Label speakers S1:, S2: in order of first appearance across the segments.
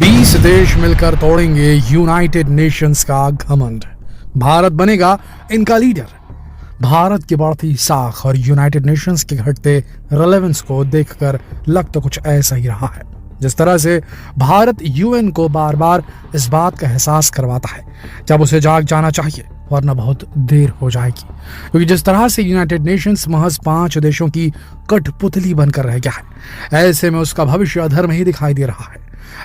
S1: 20 देश मिलकर तोड़ेंगे यूनाइटेड नेशंस का घमंड। भारत बनेगा इनका लीडर। भारत की बढ़ती साख और यूनाइटेड नेशंस के घटते रेलेवेंस को देखकर लग तो कुछ ऐसा ही रहा है। जिस तरह से भारत यूएन को बार बार इस बात का एहसास करवाता है जब उसे जाग जाना चाहिए, वरना बहुत देर हो जाएगी। क्योंकि जिस तरह से यूनाइटेड नेशंस महज 5 देशों की कठपुतली बनकर रह गया है, ऐसे में उसका भविष्य अधर में ही दिखाई दे रहा है।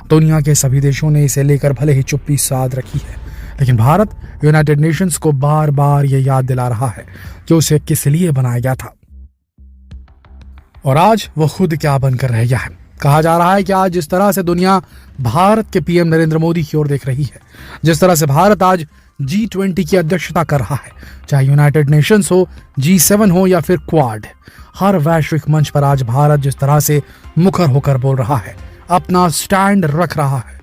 S1: दुनिया के सभी देशों ने इसे लेकर भले ही चुप्पी साध रखी है, लेकिन भारत यूनाइटेड नेशंस को बार बार ये याद दिला रहा है कि उसे किस लिए बनाया गया था और आज वो खुद क्या बनकर रह गया है। कहा जा रहा है कि आज जिस तरह से दुनिया भारत के पीएम नरेंद्र मोदी की ओर देख रही है, जिस तरह से भारत आज G20 की अध्यक्षता कर रहा है, चाहे यूनाइटेड नेशंस हो, G7 हो या फिर क्वाड, हर वैश्विक मंच पर आज भारत जिस तरह से मुखर होकर बोल रहा है, अपना स्टैंड रख रहा है,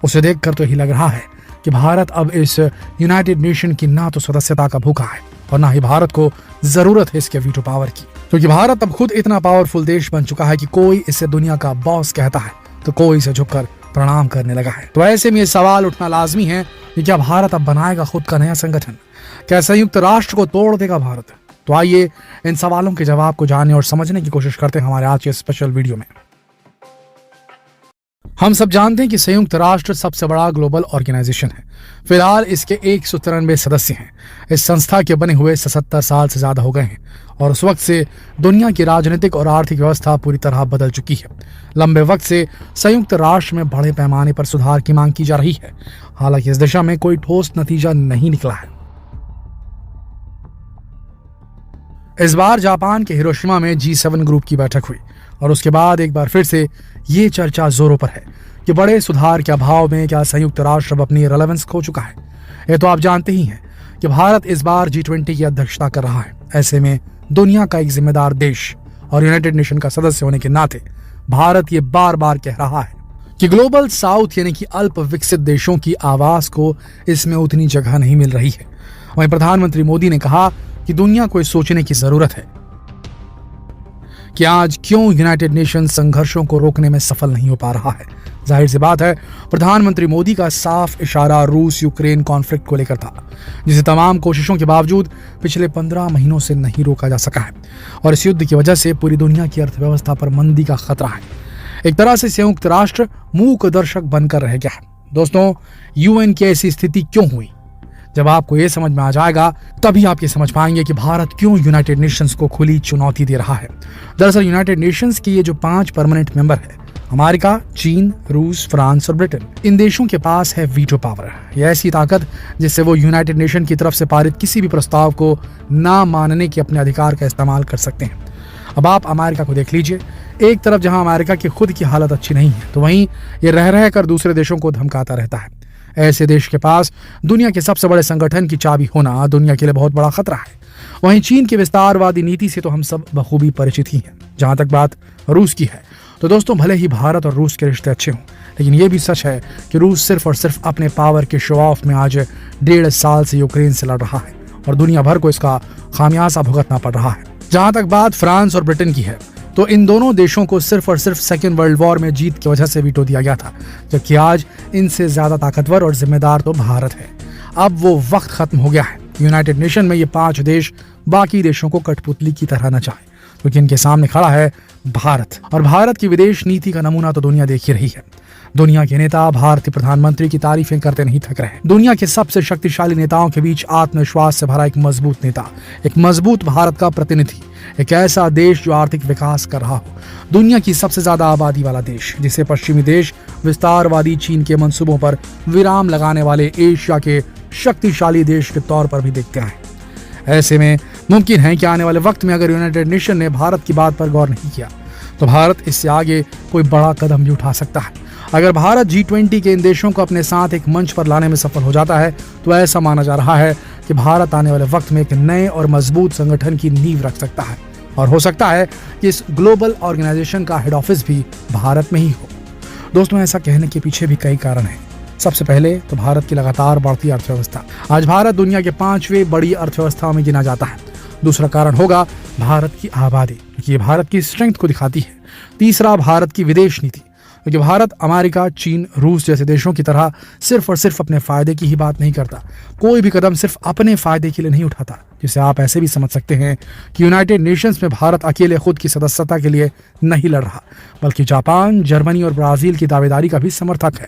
S1: उसे देखकर तो यही लग रहा है कि भारत अब इस यूनाइटेड नेशन की ना तो सदस्यता का भूखा है और ना ही भारत को जरूरत है इसके वीटो पावर की। क्योंकि भारत अब खुद इतना पावरफुल देश बन चुका है कि कोई इसे दुनिया का बॉस कहता है तो कोई इसे झुककर प्रणाम करने लगा है। तो ऐसे में ये सवाल उठना लाजमी है कि क्या भारत अब बनाएगा खुद का नया संगठन? क्या संयुक्त राष्ट्र को तोड़ देगा भारत? तो आइए इन सवालों के जवाब को जानने और समझने की कोशिश करते हैं हमारे आज के स्पेशल वीडियो में। हम सब जानते हैं कि संयुक्त राष्ट्र सबसे बड़ा ग्लोबल ऑर्गेनाइजेशन है। फिलहाल इसके 193 सदस्य हैं। इस संस्था के बने हुए 77 साल से ज्यादा हो गए हैं और उस वक्त से दुनिया की राजनीतिक और आर्थिक व्यवस्था पूरी तरह बदल चुकी है। लंबे वक्त से संयुक्त राष्ट्र में बड़े पैमाने पर सुधार की मांग की जा रही है, हालांकि इस दिशा में कोई ठोस नतीजा नहीं निकला है। इस बार जापान के हिरोशिमा में G7 ग्रुप की बैठक हुई और उसके बाद एक बार फिर से ये चर्चा जोरों पर है कि बड़े सुधार के अभाव में क्या संयुक्त राष्ट्र अब अपनी रेलेवेंस खो चुका है। ये तो आप जानते ही हैं कि भारत इस बार G20 की अध्यक्षता कर रहा है। ऐसे में दुनिया का एक जिम्मेदार देश और यूनाइटेड नेशन का सदस्य होने के नाते भारत ये बार बार कह रहा है कि ग्लोबल साउथ यानी कि अल्प विकसित देशों की आवाज को इसमें उतनी जगह नहीं मिल रही है। वहीं प्रधानमंत्री मोदी ने कहा कि दुनिया को सोचने की जरूरत है कि आज क्यों यूनाइटेड नेशन संघर्षों को रोकने में सफल नहीं हो पा रहा है। जाहिर सी बात है, प्रधानमंत्री मोदी का साफ इशारा रूस यूक्रेन कॉन्फ्लिक्ट को लेकर था, जिसे तमाम कोशिशों के बावजूद पिछले 15 महीनों से नहीं रोका जा सका है और इस युद्ध की वजह से पूरी दुनिया की अर्थव्यवस्था पर मंदी का खतरा है। एक तरह से संयुक्त राष्ट्र मूक दर्शक बनकर रह गया है। दोस्तों, यूएन की ऐसी स्थिति क्यों हुई? जब आपको ये समझ में आ जाएगा तभी आप ये समझ पाएंगे कि भारत क्यों यूनाइटेड नेशंस को खुली चुनौती दे रहा है। दरअसल यूनाइटेड नेशंस की ये जो 5 परमानेंट मेंबर है, अमेरिका, चीन, रूस, फ्रांस और ब्रिटेन, इन देशों के पास है वीटो पावर। ये ऐसी ताकत जिससे वो यूनाइटेड नेशन की तरफ से पारित किसी भी प्रस्ताव को ना मानने के अपने अधिकार का इस्तेमाल कर सकते हैं। अब आप अमेरिका को देख लीजिए। एक तरफ जहां अमेरिका की खुद की हालत अच्छी नहीं है, तो वहीं ये रह कर दूसरे देशों को धमकाता रहता है। ऐसे देश के पास दुनिया के सबसे बड़े संगठन की चाबी होना दुनिया के लिए बहुत बड़ा खतरा है। वहीं चीन की विस्तारवादी नीति से तो हम सब बखूबी परिचित ही हैं। जहां तक बात रूस की है, तो दोस्तों भले ही भारत और रूस के रिश्ते अच्छे हों, लेकिन यह भी सच है कि रूस सिर्फ और सिर्फ अपने पावर के शो ऑफ में आज 1.5 साल से यूक्रेन से लड़ रहा है और दुनिया भर को इसका खामियाजा भुगतना पड़ रहा है। जहां तक बात फ्रांस और ब्रिटेन की है, तो इन दोनों देशों को सिर्फ और सिर्फ सेकेंड वर्ल्ड वॉर में जीत की वजह से वीटो दिया गया था, जबकि आज इनसे ज्यादा ताकतवर और जिम्मेदार तो भारत है। अब वो वक्त खत्म हो गया है यूनाइटेड नेशन में ये 5 देश बाकी देशों को कठपुतली की तरह न चाहे, क्योंकि इनके सामने खड़ा है भारत और भारत की विदेश नीति का नमूना तो दुनिया देख ही रही है। दुनिया के नेता भारतीय प्रधानमंत्री की तारीफें करते नहीं थक रहे। दुनिया के सबसे शक्तिशाली नेताओं के बीच आत्मविश्वास से भरा एक मजबूत नेता, एक मजबूत भारत का प्रतिनिधि, एक ऐसा देश जो आर्थिक विकास कर रहा हो, दुनिया की सबसे ज्यादा आबादी वाला देश, जिसे पश्चिमी देश विस्तारवादी चीन के मंसूबों पर विराम लगाने वाले एशिया के शक्तिशाली देश के तौर पर भी देखते हैं। ऐसे में मुमकिन है कि आने वाले वक्त में अगर यूनाइटेड नेशन ने भारत की बात पर गौर नहीं किया तो भारत इससे आगे कोई बड़ा कदम भी उठा सकता है। अगर भारत G20 के इन देशों को अपने साथ एक मंच पर लाने में सफल हो जाता है, तो ऐसा माना जा रहा है कि भारत आने वाले वक्त में एक नए और मजबूत संगठन की नींव रख सकता है और हो सकता है कि इस ग्लोबल ऑर्गेनाइजेशन का हेड ऑफिस भी भारत में ही हो। दोस्तों, ऐसा कहने के पीछे भी कई कारण हैं। सबसे पहले तो भारत की लगातार बढ़ती अर्थव्यवस्था। आज भारत दुनिया के 5वें बड़ी अर्थव्यवस्थाओं में गिना जाता है। दूसरा कारण होगा भारत की आबादी, क्योंकि ये भारत की स्ट्रेंथ को दिखाती है। तीसरा, भारत की विदेश नीति, क्योंकि भारत अमेरिका, चीन, रूस जैसे देशों की तरह सिर्फ और सिर्फ अपने फायदे की ही बात नहीं करता। कोई भी कदम सिर्फ अपने फायदे के लिए नहीं उठाता, जिसे आप ऐसे भी समझ सकते हैं कि यूनाइटेड नेशंस में भारत अकेले खुद की सदस्यता के लिए नहीं लड़ रहा, बल्कि जापान, जर्मनी और ब्राजील की दावेदारी का भी समर्थक है।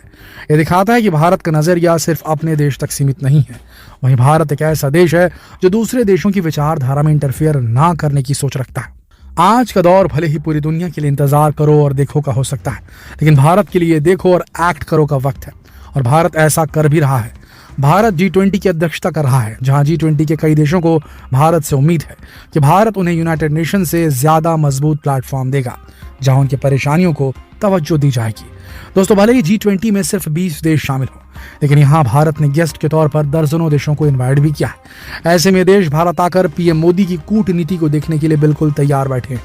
S1: यह दिखाता है कि भारत का नजरिया सिर्फ अपने देश तक सीमित नहीं है। वहीं भारत एक ऐसा देश है जो दूसरे देशों की विचारधारा में इंटरफेयर ना करने की सोच रखता है। आज का दौर भले ही पूरी दुनिया के लिए इंतजार करो और देखो का हो सकता है, लेकिन भारत के लिए देखो और एक्ट करो का वक्त है, और भारत ऐसा कर भी रहा है। भारत G20 की अध्यक्षता कर रहा है, जहां G20 के कई देशों को भारत से उम्मीद है कि भारत उन्हें यूनाइटेड नेशन से ज्यादा मजबूत प्लेटफॉर्म देगा, जहां उनकी परेशानियों को तवज्जो दी जाएगी। दोस्तों, भले ही G20 में सिर्फ 20 देश शामिल हो, लेकिन यहाँ भारत ने गेस्ट के तौर पर दर्जनों देशों को इनवाइट भी किया है। ऐसे में देश भारत आकर पीएम मोदी की कूटनीति को देखने के लिए बिल्कुल तैयार बैठे हैं।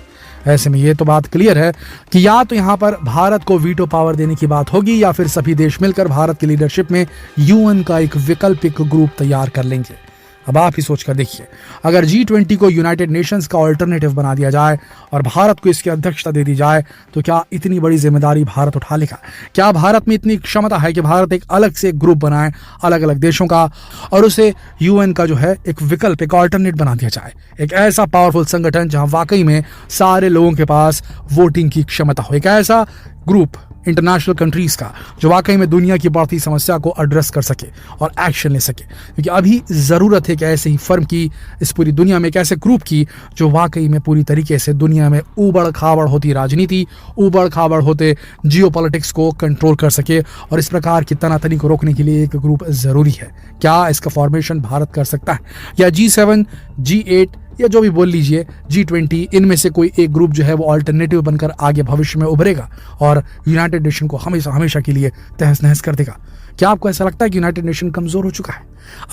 S1: ऐसे में ये तो बात क्लियर है कि या तो यहाँ पर भारत को वीटो पावर देने की बात होगी, या फिर सभी देश मिलकर भारत की लीडरशिप में यूएन का एक वैकल्पिक ग्रुप तैयार कर लेंगे। अब आप ही सोच कर देखिए, अगर G20 को यूनाइटेड नेशंस का ऑल्टरनेटिव बना दिया जाए और भारत को इसकी अध्यक्षता दे दी जाए, तो क्या इतनी बड़ी जिम्मेदारी भारत उठा लेगा? क्या भारत में इतनी क्षमता है कि भारत एक अलग से ग्रुप बनाए अलग अलग देशों का, और उसे यूएन का जो है एक विकल्प, एक ऑल्टरनेट बना दिया जाए, एक ऐसा पावरफुल संगठन जहां वाकई में सारे लोगों के पास वोटिंग की क्षमता हो, एक ऐसा ग्रुप इंटरनेशनल कंट्रीज का जो वाकई में दुनिया की बढ़ती समस्या को एड्रेस कर सके और एक्शन ले सके। क्योंकि अभी जरूरत है एक ऐसे ही फर्म की, इस पूरी दुनिया में एक ऐसे ग्रुप की जो वाकई में पूरी तरीके से दुनिया में उबड़ खाबड़ होती राजनीति, उबड़ खाबड़ होते जियोपॉलिटिक्स को कंट्रोल कर सके, और इस प्रकार की तनातनी को रोकने के लिए एक ग्रुप जरूरी है। क्या इसका फॉर्मेशन भारत कर सकता है, या G7, G8 या जो भी बोल लीजिए G20, इनमें से कोई एक ग्रुप जो है वो अल्टरनेटिव बनकर आगे भविष्य में उभरेगा और यूनाइटेड नेशन को हमेशा हमेशा के लिए तहस नहस कर देगा? क्या आपको ऐसा लगता है कि यूनाइटेड नेशन कमजोर हो चुका है?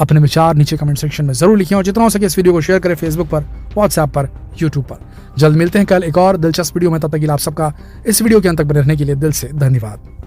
S1: अपने विचार नीचे कमेंट सेक्शन में जरूर लिखें, और जितना हो सके इस वीडियो को शेयर करें फेसबुक पर, व्हाट्सएप पर, यूट्यूब पर। जल्द मिलते हैं कल एक और दिलचस्प वीडियो में, तब तक के लिए आप सबका इस वीडियो के अंत तक बने रहने के लिए दिल से धन्यवाद।